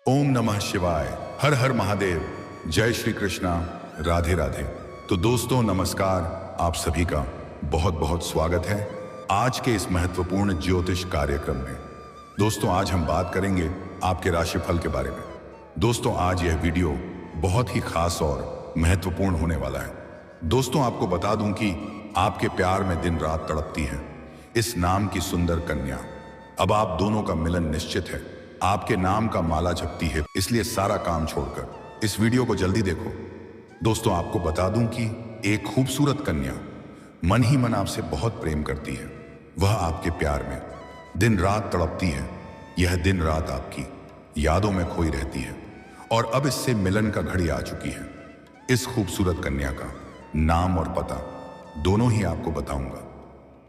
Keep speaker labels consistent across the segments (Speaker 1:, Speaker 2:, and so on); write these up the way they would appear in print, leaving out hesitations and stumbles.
Speaker 1: ओम नमः शिवाय। हर हर महादेव। जय श्री कृष्णा। राधे राधे। तो दोस्तों नमस्कार, आप सभी का बहुत बहुत स्वागत है आज के इस महत्वपूर्ण ज्योतिष कार्यक्रम में। दोस्तों आज हम बात करेंगे आपके राशिफल के बारे में। दोस्तों आज यह वीडियो बहुत ही खास और महत्वपूर्ण होने वाला है। दोस्तों आपको बता दूं कि आपके प्यार में दिन रात तड़पती है इस नाम की सुंदर कन्या। अब आप दोनों का मिलन निश्चित है। आपके नाम का माला जपती है, इसलिए सारा काम छोड़कर इस वीडियो को जल्दी देखो। दोस्तों आपको बता दूं कि एक खूबसूरत कन्या मन ही मन आपसे बहुत प्रेम करती है। वह आपके प्यार में दिन रात तड़पती है। यह दिन रात आपकी यादों में खोई रहती है और अब इससे मिलन का घड़ी आ चुकी है। इस खूबसूरत कन्या का नाम और पता दोनों ही आपको बताऊंगा।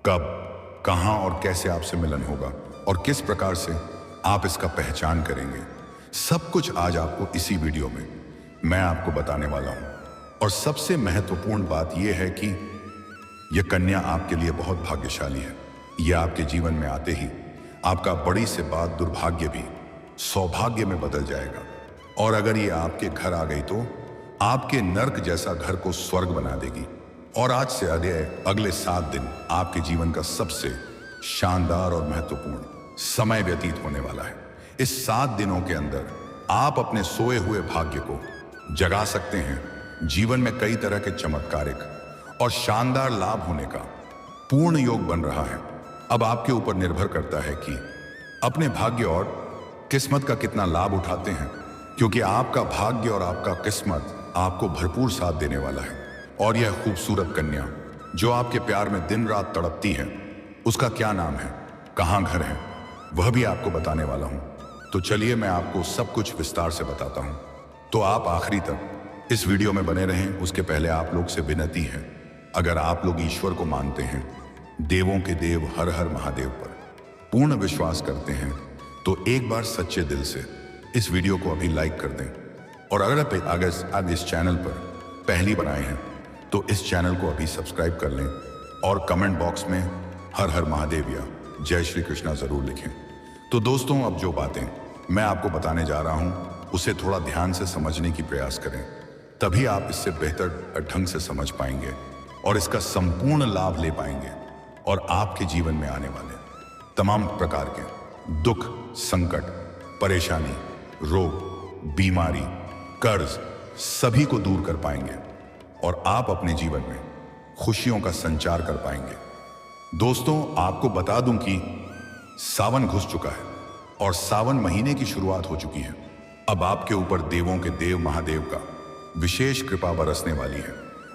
Speaker 1: कब, कहां और कैसे आपसे मिलन होगा और किस प्रकार से आप इसका पहचान करेंगे, सब कुछ आज आपको इसी वीडियो में मैं आपको बताने वाला हूं। और सबसे महत्वपूर्ण बात यह है कि यह कन्या आपके लिए बहुत भाग्यशाली है। यह आपके जीवन में आते ही आपका बड़ी से बात दुर्भाग्य भी सौभाग्य में बदल जाएगा। और अगर ये आपके घर आ गई तो आपके नर्क जैसा घर को स्वर्ग बना देगी। और आज से अगले 7 दिन आपके जीवन का सबसे शानदार और महत्वपूर्ण समय व्यतीत होने वाला है। इस 7 दिनों के अंदर आप अपने सोए हुए भाग्य को जगा सकते हैं। जीवन में कई तरह के चमत्कारिक और शानदार लाभ होने का पूर्ण योग बन रहा है। अब आपके ऊपर निर्भर करता है कि अपने भाग्य और किस्मत का कितना लाभ उठाते हैं, क्योंकि आपका भाग्य और आपका किस्मत आपको भरपूर साथ देने वाला है। और यह खूबसूरत कन्या जो आपके प्यार में दिन रात तड़पती है, उसका क्या नाम है, कहां घर है, वह भी आपको बताने वाला हूं। तो चलिए मैं आपको सब कुछ विस्तार से बताता हूं। तो आप आखिरी तक इस वीडियो में बने रहें। उसके पहले आप लोग से विनती है, अगर आप लोग ईश्वर को मानते हैं, देवों के देव हर हर महादेव पर पूर्ण विश्वास करते हैं, तो एक बार सच्चे दिल से इस वीडियो को अभी लाइक कर दें। और अगर आप इस चैनल पर पहली बार आए हैं तो इस चैनल को अभी सब्सक्राइब कर लें और कमेंट बॉक्स में हर हर महादेव या जय श्री कृष्णा जरूर लिखें। तो दोस्तों अब जो बातें मैं आपको बताने जा रहा हूं उसे थोड़ा ध्यान से समझने की प्रयास करें, तभी आप इससे बेहतर ढंग से समझ पाएंगे और इसका संपूर्ण लाभ ले पाएंगे। और आपके जीवन में आने वाले तमाम प्रकार के दुख, संकट, परेशानी, रोग, बीमारी, कर्ज सभी को दूर कर पाएंगे और आप अपने जीवन में खुशियों का संचार कर पाएंगे। दोस्तों आपको बता दूं कि सावन घुस चुका है और सावन महीने की शुरुआत हो चुकी है। अब आपके ऊपर देवों के देव महादेव का विशेष कृपा बरसने वाली है।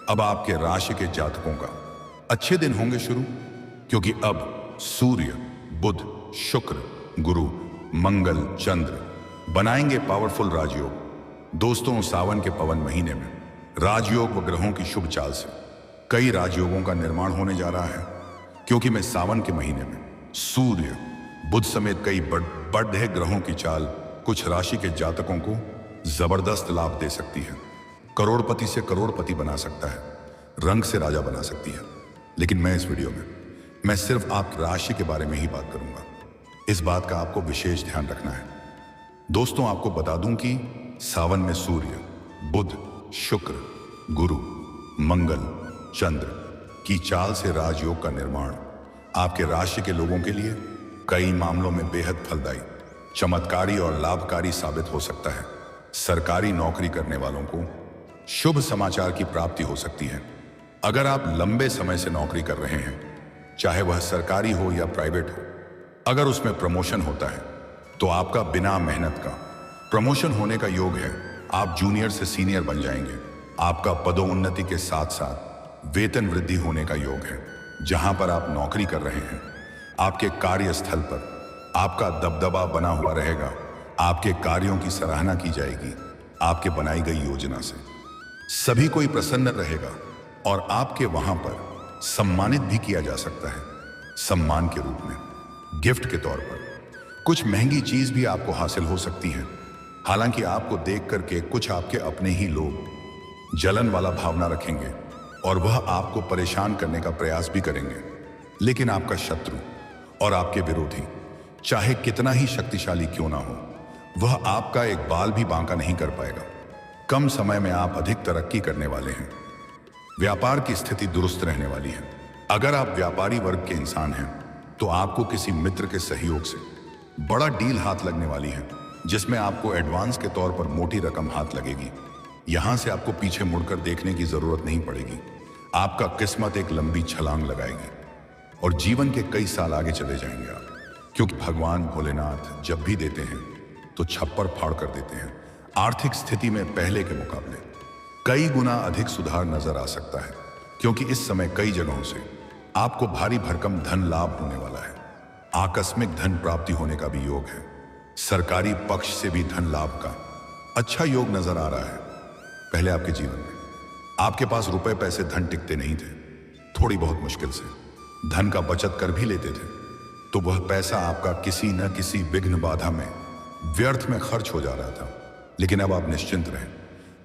Speaker 1: अब आपके राशि के जातकों का अच्छे दिन होंगे शुरू, क्योंकि अब सूर्य, बुध, शुक्र, गुरु, मंगल, चंद्र बनाएंगे पावरफुल राजयोग। दोस्तों सावन के पवन महीने में राजयोग व ग्रहों की शुभ चाल से कई राजयोगों का निर्माण होने जा रहा है, क्योंकि मैं सावन के महीने में सूर्य, बुध समेत कई बड़े ग्रहों की चाल कुछ राशि के जातकों को जबरदस्त लाभ दे सकती है। करोड़पति से करोड़पति बना सकता है, रंग से राजा बना सकती है। लेकिन मैं इस वीडियो में मैं सिर्फ आपकी राशि के बारे में ही बात करूंगा। इस बात का आपको विशेष ध्यान रखना है। दोस्तों आपको बता दूं कि सावन में सूर्य, बुध, शुक्र, गुरु, मंगल, चंद्र की चाल से राजयोग का निर्माण आपके राशि के लोगों के लिए कई मामलों में बेहद फलदायी, चमत्कारी और लाभकारी साबित हो सकता है। सरकारी नौकरी करने वालों को शुभ समाचार की प्राप्ति हो सकती है। अगर आप लंबे समय से नौकरी कर रहे हैं, चाहे वह सरकारी हो या प्राइवेट हो, अगर उसमें प्रमोशन होता है तो आपका बिना मेहनत का प्रमोशन होने का योग है। आप जूनियर से सीनियर बन जाएंगे। आपका पदोन्नति के साथ साथ वेतन वृद्धि होने का योग है। जहां पर आप नौकरी कर रहे हैं, आपके कार्यस्थल पर आपका दबदबा बना हुआ रहेगा। आपके कार्यों की सराहना की जाएगी। आपके बनाई गई योजना से सभी कोई प्रसन्न रहेगा और आपके वहां पर सम्मानित भी किया जा सकता है। सम्मान के रूप में, गिफ्ट के तौर पर कुछ महंगी चीज भी आपको हासिल हो सकती है। हालांकि आपको देख करके कुछ आपके अपने ही लोग जलन वाला भावना रखेंगे और वह आपको परेशान करने का प्रयास भी करेंगे। लेकिन आपका शत्रु और आपके विरोधी चाहे कितना ही शक्तिशाली क्यों ना हो, वह आपका एक बाल भी बांका नहीं कर पाएगा। कम समय में आप अधिक तरक्की करने वाले हैं। व्यापार की स्थिति दुरुस्त रहने वाली है। अगर आप व्यापारी वर्ग के इंसान हैं तो आपको किसी मित्र के सहयोग से बड़ा डील हाथ लगने वाली है, जिसमें आपको एडवांस के तौर पर मोटी रकम हाथ लगेगी। यहां से आपको पीछे मुड़कर देखने की जरूरत नहीं पड़ेगी। आपका किस्मत एक लंबी छलांग लगाएगी और जीवन के कई साल आगे चले जाएंगे आप, क्योंकि भगवान भोलेनाथ जब भी देते हैं तो छप्पर फाड़ कर देते हैं। आर्थिक स्थिति में पहले के मुकाबले कई गुना अधिक सुधार नजर आ सकता है, क्योंकि इस समय कई जगहों से आपको भारी भरकम धन लाभ होने वाला है। आकस्मिक धन प्राप्ति होने का भी योग है। सरकारी पक्ष से भी धन लाभ का अच्छा योग नजर आ रहा है। पहले आपके जीवन में आपके पास रुपए पैसे धन टिकते नहीं थे। थोड़ी बहुत मुश्किल से धन का बचत कर भी लेते थे तो वह पैसा आपका किसी न किसी विघ्न बाधा में व्यर्थ में खर्च हो जा रहा था। लेकिन अब आप निश्चिंत रहें,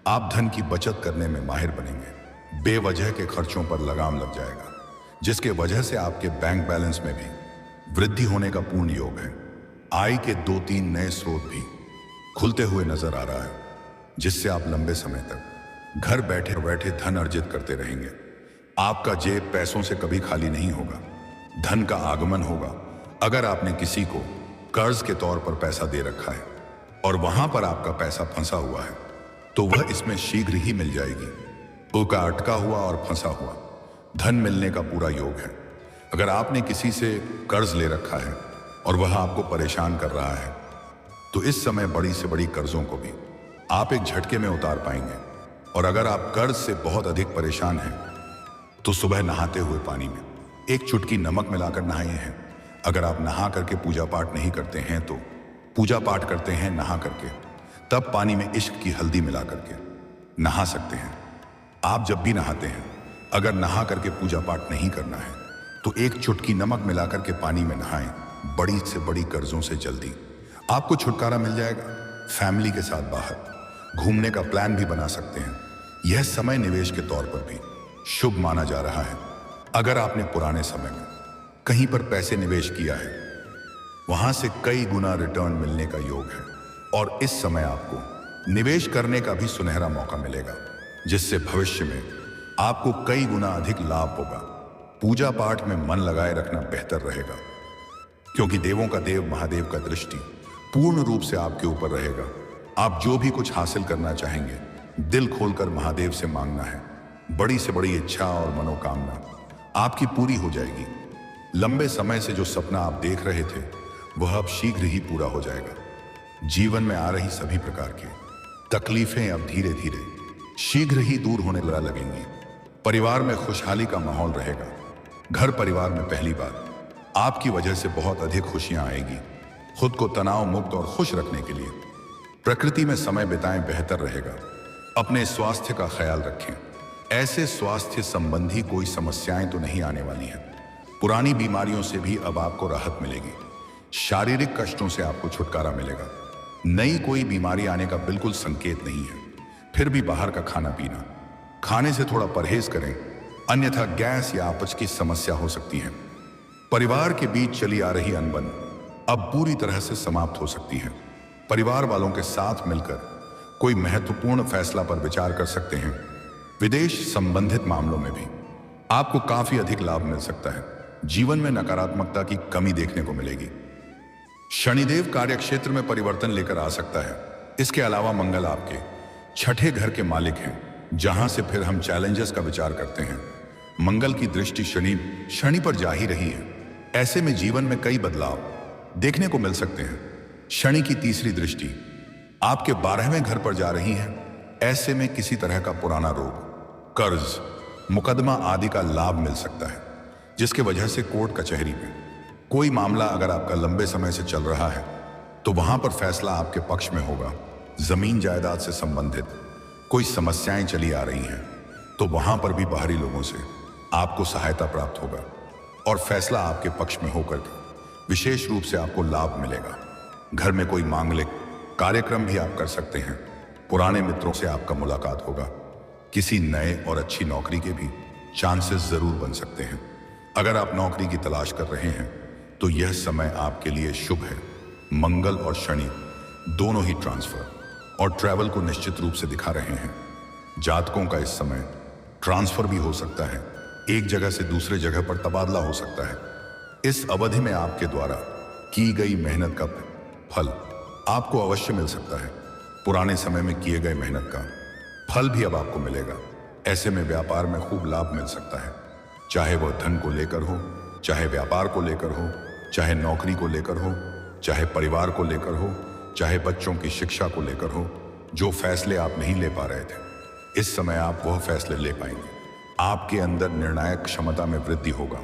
Speaker 1: आप धन की बचत करने में माहिर बनेंगे। बेवजह के खर्चों पर लगाम लग जाएगा, जिसके वजह से आपके बैंक बैलेंस में भी वृद्धि होने का पूर्ण योग है। आय के 2-3 नए स्रोत भी खुलते हुए नजर आ रहा है, जिससे आप लंबे समय तक घर बैठे बैठे धन अर्जित करते रहेंगे। आपका जेब पैसों से कभी खाली नहीं होगा। धन का आगमन होगा। अगर आपने किसी को कर्ज के तौर पर पैसा दे रखा है और वहां पर आपका पैसा फंसा हुआ है तो वह इसमें शीघ्र ही मिल जाएगी। उसका अटका हुआ और फंसा हुआ धन मिलने का पूरा योग है। अगर आपने किसी से कर्ज ले रखा है और वह आपको परेशान कर रहा है तो इस समय बड़ी से बड़ी कर्जों को भी आप एक झटके में उतार पाएंगे। और अगर आप कर्ज से बहुत अधिक परेशान हैं तो सुबह नहाते हुए पानी में एक चुटकी नमक मिलाकर नहाइए हैं। अगर आप नहा करके पूजा पाठ नहीं करते हैं तो पूजा पाठ करते हैं नहा करके, तब पानी में इश्क की हल्दी मिला करके नहा सकते हैं। आप जब भी नहाते हैं, अगर नहा करके पूजा पाठ नहीं करना है तो एक चुटकी नमक मिलाकर के पानी में नहाएं। बड़ी से बड़ी कर्जों से जल्दी आपको छुटकारा मिल जाएगा। फैमिली के साथ बाहर घूमने का प्लान भी बना सकते हैं। यह समय निवेश के तौर पर भी शुभ माना जा रहा है। अगर आपने पुराने समय में कहीं पर पैसे निवेश किया है, वहां से कई गुना रिटर्न मिलने का योग है और इस समय आपको निवेश करने का भी सुनहरा मौका मिलेगा, जिससे भविष्य में आपको कई गुना अधिक लाभ होगा। पूजा पाठ में मन लगाए रखना बेहतर रहेगा, क्योंकि देवों का देव महादेव का दृष्टि पूर्ण रूप से आपके ऊपर रहेगा। आप जो भी कुछ हासिल करना चाहेंगे, दिल खोलकर महादेव से मांगना है। बड़ी से बड़ी इच्छा और मनोकामना आपकी पूरी हो जाएगी। लंबे समय से जो सपना आप देख रहे थे वह अब शीघ्र ही पूरा हो जाएगा। जीवन में आ रही सभी प्रकार की तकलीफें अब धीरे धीरे शीघ्र ही दूर होने लगेंगी। परिवार में खुशहाली का माहौल रहेगा। घर परिवार में पहली बार आपकी वजह से बहुत अधिक खुशियां आएगी। खुद को तनाव मुक्त और खुश रखने के लिए प्रकृति में समय बिताएं, बेहतर रहेगा। अपने स्वास्थ्य का ख्याल रखें। ऐसे स्वास्थ्य संबंधी कोई समस्याएं तो नहीं आने वाली हैं। पुरानी बीमारियों से भी अब आपको राहत मिलेगी। शारीरिक कष्टों से आपको छुटकारा मिलेगा। नई कोई बीमारी आने का बिल्कुल संकेत नहीं है। फिर भी बाहर का खाना पीना खाने से थोड़ा परहेज करें, अन्यथा गैस या अपच की समस्या हो सकती है। परिवार के बीच चली आ रही अनबन अब पूरी तरह से समाप्त हो सकती है। परिवार वालों के साथ मिलकर कोई महत्वपूर्ण फैसला पर विचार कर सकते हैं। विदेश संबंधित मामलों में भी आपको काफी अधिक लाभ मिल सकता है। जीवन में नकारात्मकता की कमी देखने को मिलेगी। शनिदेव कार्यक्षेत्र में परिवर्तन लेकर आ सकता है। इसके अलावा मंगल आपके छठे घर के मालिक हैं, जहां से फिर हम चैलेंजेस का विचार करते हैं। मंगल की दृष्टि शनि पर जा ही रही है। ऐसे में जीवन में कई बदलाव देखने को मिल सकते हैं। शनि की तीसरी दृष्टि आपके 12वें घर पर जा रही है। ऐसे में किसी तरह का पुराना रोग, कर्ज, मुकदमा आदि का लाभ मिल सकता है, जिसके वजह से कोर्ट कचहरी में कोई मामला अगर आपका लंबे समय से चल रहा है तो वहां पर फैसला आपके पक्ष में होगा। जमीन जायदाद से संबंधित कोई समस्याएं चली आ रही हैं तो वहां पर भी बाहरी लोगों से आपको सहायता प्राप्त होगा और फैसला आपके पक्ष में होकर के विशेष रूप से आपको लाभ मिलेगा। घर में कोई मांगलिक कार्यक्रम भी आप कर सकते हैं। पुराने मित्रों से आपका मुलाकात होगा। किसी नए और अच्छी नौकरी के भी चांसेस जरूर बन सकते हैं। अगर आप नौकरी की तलाश कर रहे हैं तो यह समय आपके लिए शुभ है। मंगल और शनि दोनों ही ट्रांसफर और ट्रैवल को निश्चित रूप से दिखा रहे हैं। जातकों का इस समय ट्रांसफर भी हो सकता है, एक जगह से दूसरे जगह पर तबादला हो सकता है। इस अवधि में आपके द्वारा की गई मेहनत का फल आपको अवश्य मिल सकता है। पुराने समय में किए गए मेहनत का फल भी अब आपको मिलेगा। ऐसे में व्यापार में खूब लाभ मिल सकता है, चाहे वह धन को लेकर हो, चाहे व्यापार को लेकर हो, चाहे नौकरी को लेकर हो, चाहे परिवार को लेकर हो, चाहे बच्चों की शिक्षा को लेकर हो। जो फैसले आप नहीं ले पा रहे थे, इस समय आप वह फैसले ले पाएंगे। आपके अंदर निर्णायक क्षमता में वृद्धि होगा।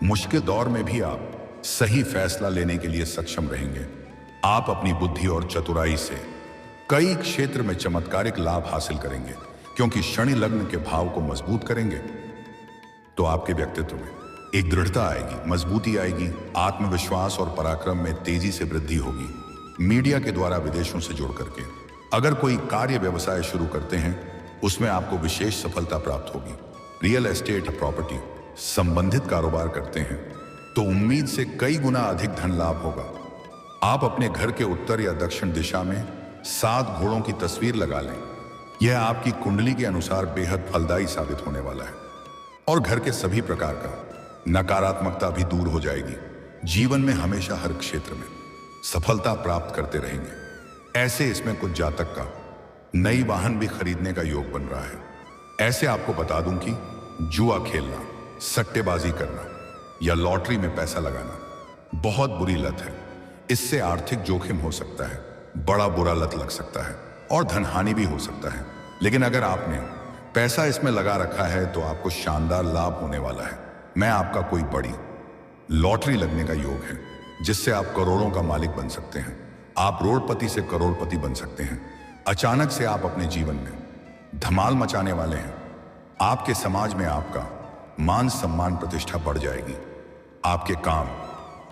Speaker 1: मुश्किल दौर में भी आप सही फैसला लेने के लिए सक्षम रहेंगे। आप अपनी बुद्धि और चतुराई से कई क्षेत्र में चमत्कारिक लाभ हासिल करेंगे, क्योंकि शनि लग्न के भाव को मजबूत करेंगे तो आपके व्यक्तित्व में एक दृढ़ता आएगी, मजबूती आएगी, आत्मविश्वास और पराक्रम में तेजी से वृद्धि होगी। मीडिया के द्वारा विदेशों से जुड़ करके अगर कोई कार्य व्यवसाय शुरू करते हैं, उसमें आपको विशेष सफलता प्राप्त होगी। रियल एस्टेट, प्रॉपर्टी संबंधित कारोबार करते हैं तो उम्मीद से कई गुना अधिक धन लाभ होगा। आप अपने घर के उत्तर या दक्षिण दिशा में 7 घोड़ों की तस्वीर लगा लें। यह आपकी कुंडली के अनुसार बेहद फलदायी साबित होने वाला है और घर के सभी प्रकार का नकारात्मकता भी दूर हो जाएगी। जीवन में हमेशा हर क्षेत्र में सफलता प्राप्त करते रहेंगे। ऐसे इसमें कुछ जातक का नई वाहन भी खरीदने का योग बन रहा है। ऐसे आपको बता दूं कि जुआ खेलना, सट्टेबाजी करना या लॉटरी में पैसा लगाना बहुत बुरी लत है। इससे आर्थिक जोखिम हो सकता है, बड़ा बुरा लत लग सकता है और धनहानि भी हो सकता है। लेकिन अगर आपने पैसा इसमें लगा रखा है तो आपको शानदार लाभ होने वाला है। मैं आपका कोई बड़ी लॉटरी लगने का योग है, जिससे आप करोड़ों का मालिक बन सकते हैं। आप रोडपति से करोड़पति बन सकते हैं। अचानक से आप अपने जीवन में धमाल मचाने वाले हैं। आपके समाज में आपका मान सम्मान प्रतिष्ठा बढ़ जाएगी। आपके काम,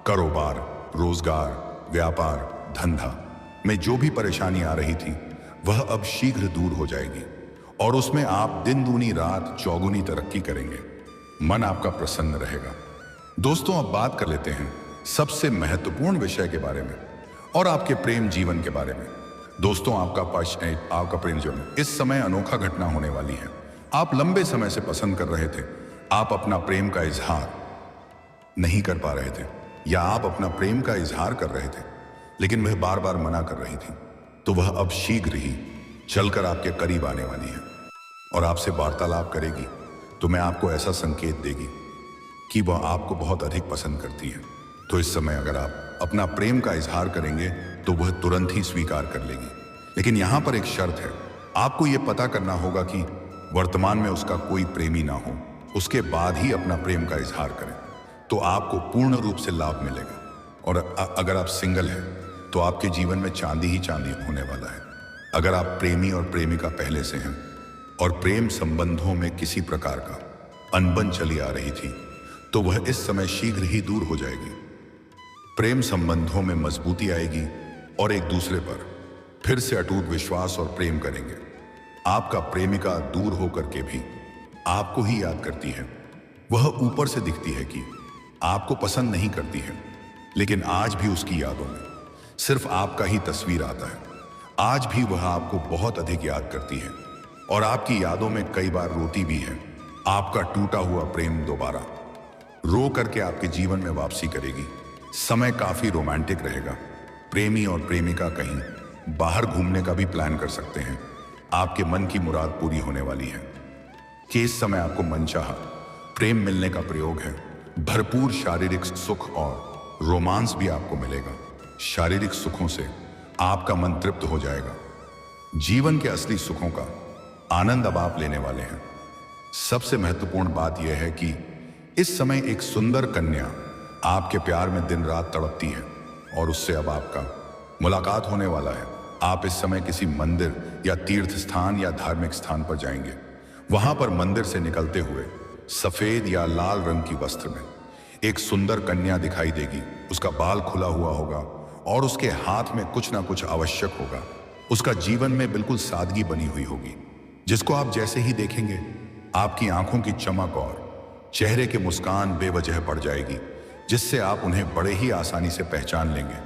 Speaker 1: कारोबार, रोजगार, व्यापार, धंधा में जो भी परेशानी आ रही थी वह अब शीघ्र दूर हो जाएगी और उसमें आप दिन दूनी रात चौगुनी तरक्की करेंगे। मन आपका प्रसन्न रहेगा। दोस्तों, अब बात कर लेते हैं सबसे महत्वपूर्ण विषय के बारे में और आपके प्रेम जीवन के बारे में। दोस्तों, आपका प्रेम जीवन इस समय अनोखा घटना होने वाली है। आप लंबे समय से पसंद कर रहे थे, आप अपना प्रेम का इजहार नहीं कर पा रहे थे, या आप अपना प्रेम का इजहार कर रहे थे लेकिन वह बार बार मना कर रही थी, तो वह अब शीघ्र ही चलकर आपके करीब आने वाली है और आपसे वार्तालाप करेगी। तो मैं आपको ऐसा संकेत देगी कि वह आपको बहुत अधिक पसंद करती है। तो इस समय अगर आप अपना प्रेम का इजहार करेंगे तो वह तुरंत ही स्वीकार कर लेगी। लेकिन यहां पर एक शर्त है, आपको यह पता करना होगा कि वर्तमान में उसका कोई प्रेमी ना हो, उसके बाद ही अपना प्रेम का इजहार करें, तो आपको पूर्ण रूप से लाभ मिलेगा। और अगर आप सिंगल हैं तो आपके जीवन में चांदी ही चांदी होने वाला है। अगर आप प्रेमी और प्रेमिका पहले से हैं और प्रेम संबंधों में किसी प्रकार का अनबन चली आ रही थी, तो वह इस समय शीघ्र ही दूर हो जाएगी। प्रेम संबंधों में मजबूती आएगी और एक दूसरे पर फिर से अटूट विश्वास और प्रेम करेंगे। आपका प्रेमिका दूर होकर के भी आपको ही याद करती है। वह ऊपर से दिखती है कि आपको पसंद नहीं करती है, लेकिन आज भी उसकी यादों में सिर्फ आपका ही तस्वीर आता है। आज भी वह आपको बहुत अधिक याद करती है और आपकी यादों में कई बार रोती भी है। आपका टूटा हुआ प्रेम दोबारा रो करके आपके जीवन में वापसी करेगी। समय काफी रोमांटिक रहेगा। प्रेमी और प्रेमिका कहीं बाहर घूमने का भी प्लान कर सकते हैं। आपके मन की मुराद पूरी होने वाली है कि इस समय आपको मनचाहा प्रेम मिलने का प्रयोग है। भरपूर शारीरिक सुख और रोमांस भी आपको मिलेगा। शारीरिक सुखों से आपका मन तृप्त हो जाएगा। जीवन के असली सुखों का आनंद अब आप लेने वाले हैं। सबसे महत्वपूर्ण बात यह है कि इस समय एक सुंदर कन्या आपके प्यार में दिन रात तड़पती है और उससे अब आपका मुलाकात होने वाला है। आप इस समय किसी मंदिर या तीर्थ स्थान या धार्मिक स्थान पर जाएंगे। वहां पर मंदिर से निकलते हुए सफेद या लाल रंग की वस्त्र में एक सुंदर कन्या दिखाई देगी। उसका बाल खुला हुआ होगा और उसके हाथ में कुछ ना कुछ आवश्यक होगा। उसका जीवन में बिल्कुल सादगी बनी हुई होगी, जिसको आप जैसे ही देखेंगे आपकी आंखों की चमक और चेहरे की मुस्कान बेवजह बढ़ जाएगी, जिससे आप उन्हें बड़े ही आसानी से पहचान लेंगे।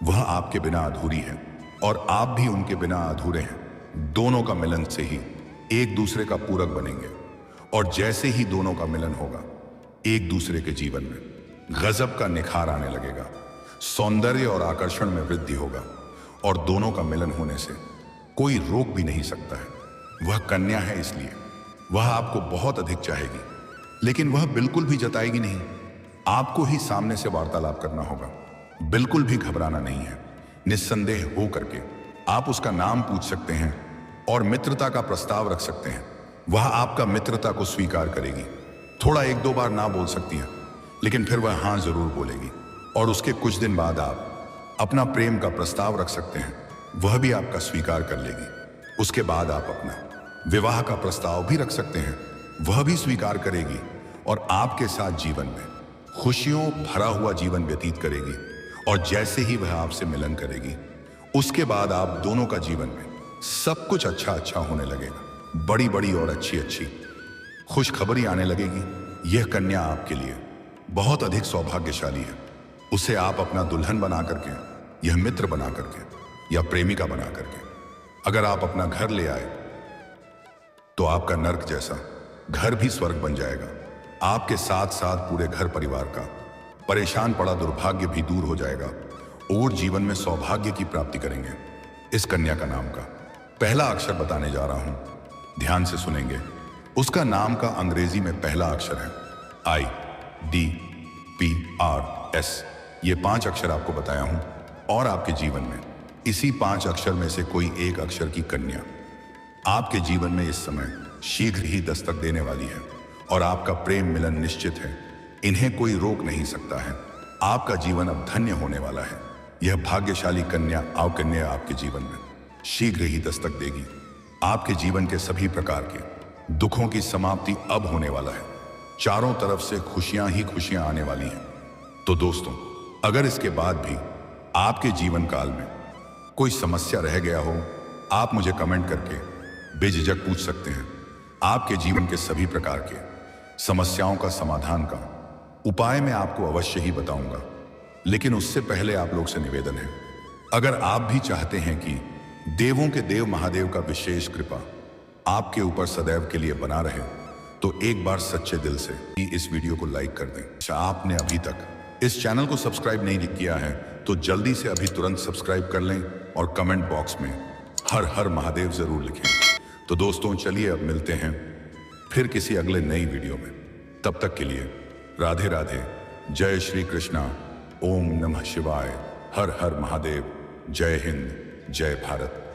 Speaker 1: वह आपके बिना अधूरी है। और आप भी उनके बिना अधूरे हैं। दोनों का मिलन से ही एक दूसरे का पूरक बनेंगे, और जैसे ही दोनों का मिलन होगा, एक दूसरे के जीवन में गजब का निखार आने लगेगा, सौंदर्य और आकर्षण में वृद्धि होगा, और दोनों का मिलन होने से कोई रोक भी नहीं सकता है। वह कन्या है, इसलिए वह आपको बहुत अधिक चाहेगी, लेकिन वह बिल्कुल भी जताएगी नहीं। आपको ही सामने से वार्तालाप करना होगा, बिल्कुल भी घबराना नहीं है। निस्संदेह हो करके आप उसका नाम पूछ सकते हैं और मित्रता का प्रस्ताव रख सकते हैं। वह आपका मित्रता को स्वीकार करेगी। थोड़ा एक दो बार ना बोल सकती है, लेकिन फिर वह हाँ जरूर बोलेगी, और उसके कुछ दिन बाद आप अपना प्रेम का प्रस्ताव रख सकते हैं, वह भी आपका स्वीकार कर लेगी। उसके बाद आप अपना विवाह का प्रस्ताव भी रख सकते हैं, वह भी स्वीकार करेगी, और आपके साथ जीवन में खुशियों भरा हुआ जीवन व्यतीत करेगी। और जैसे ही वह आपसे मिलन करेगी, उसके बाद आप दोनों का जीवन में सब कुछ अच्छा अच्छा होने लगेगा। बड़ी बड़ी और अच्छी अच्छी खुशखबरी आने लगेगी। यह कन्या आपके लिए बहुत अधिक सौभाग्यशाली है। उसे आप अपना दुल्हन बना करके, यह मित्र बना करके या प्रेमिका बना करके अगर आप अपना घर ले आए, तो आपका नर्क जैसा घर भी स्वर्ग बन जाएगा। आपके साथ साथ पूरे घर परिवार का परेशान पड़ा दुर्भाग्य भी दूर हो जाएगा, और जीवन में सौभाग्य की प्राप्ति करेंगे। इस कन्या का नाम का पहला अक्षर बताने जा रहा हूं, ध्यान से सुनेंगे। उसका नाम का अंग्रेजी में पहला अक्षर है IDPRS। ये 5 अक्षर आपको बताया हूं, और आपके जीवन में इसी 5 अक्षर में से कोई एक अक्षर की कन्या आपके जीवन में इस समय शीघ्र ही दस्तक देने वाली है, और आपका प्रेम मिलन निश्चित है। इन्हें कोई रोक नहीं सकता है। आपका जीवन अब धन्य होने वाला है। यह भाग्यशाली कन्या आपके जीवन में शीघ्र ही दस्तक देगी। आपके जीवन के सभी प्रकार के दुखों की समाप्ति अब होने वाला है। चारों तरफ से खुशियां ही खुशियां आने वाली हैं। तो दोस्तों, अगर इसके बाद भी आपके जीवन काल में कोई समस्या रह गया हो, आप मुझे कमेंट करके बेझिझक पूछ सकते हैं। आपके जीवन के सभी प्रकार के समस्याओं का समाधान का उपाय मैं आपको अवश्य ही बताऊंगा। लेकिन उससे पहले आप लोग से निवेदन है, अगर आप भी चाहते हैं कि देवों के देव महादेव का विशेष कृपा आपके ऊपर सदैव के लिए बना रहे, तो एक बार सच्चे दिल से इस वीडियो को लाइक कर दें। अच्छा, आपने अभी तक इस चैनल को सब्सक्राइब नहीं किया है, तो जल्दी से अभी तुरंत सब्सक्राइब कर लें, और कमेंट बॉक्स में हर हर महादेव जरूर लिखें। तो दोस्तों, चलिए अब मिलते हैं फिर किसी अगले नई वीडियो में। तब तक के लिए राधे राधे, जय श्री कृष्णा, ओम नमः शिवाय, हर हर महादेव, जय हिंद, जय भारत।